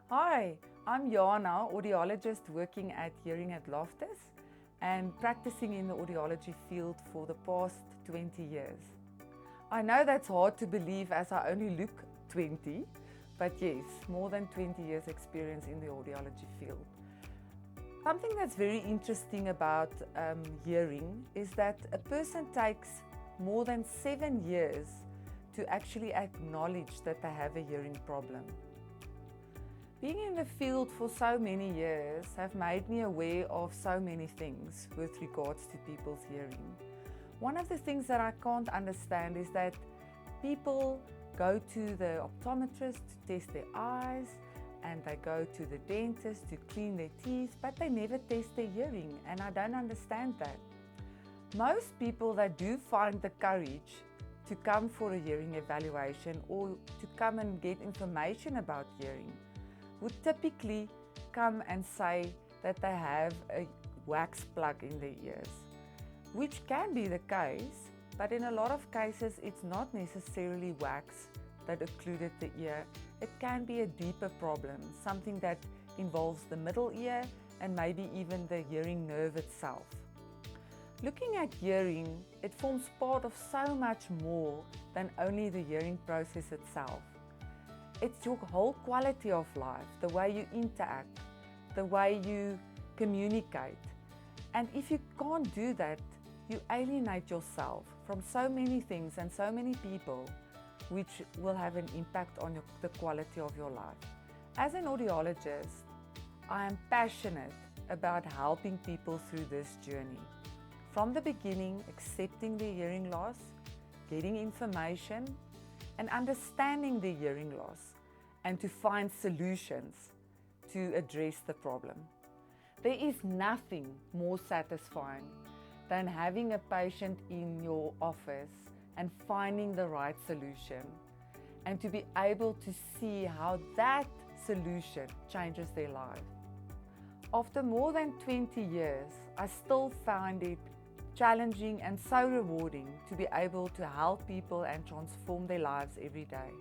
Hi, I'm Janah, audiologist working at HearingatLoftus and practicing in the audiology field for the past 20 years. I know that's hard to believe as I only look 20, but yes, more than 20 years experience in the audiology field. Something that's very interesting about hearing is that a person takes more than 7 years to actually acknowledge that they have a hearing problem. Being in the field for so many years have made me aware of so many things with regards to people's hearing. One of the things that I can't understand is that people go to the optometrist to test their eyes and they go to the dentist to clean their teeth, but they never test their hearing, and I don't understand that. Most people that do find the courage to come for a hearing evaluation or to come and get information about hearing would typically come and say that they have a wax plug in their ears, which can be the case, but in a lot of cases it's not necessarily wax that occluded the ear. It can be a deeper problem, something that involves the middle ear and maybe even the hearing nerve itself. Looking at hearing, it forms part of so much more than only the hearing process itself. It's your whole quality of life, the way you interact, the way you communicate. And if you can't do that, you alienate yourself from so many things and so many people, which will have an impact on the quality of your life. As an audiologist, I am passionate about helping people through this journey. From the beginning, accepting the hearing loss, getting information, and understanding the hearing loss, and to find solutions to address the problem. There is nothing more satisfying than having a patient in your office and finding the right solution, and to be able to see how that solution changes their life. After more than 20 years, I still find it challenging and so rewarding to be able to help people and transform their lives every day.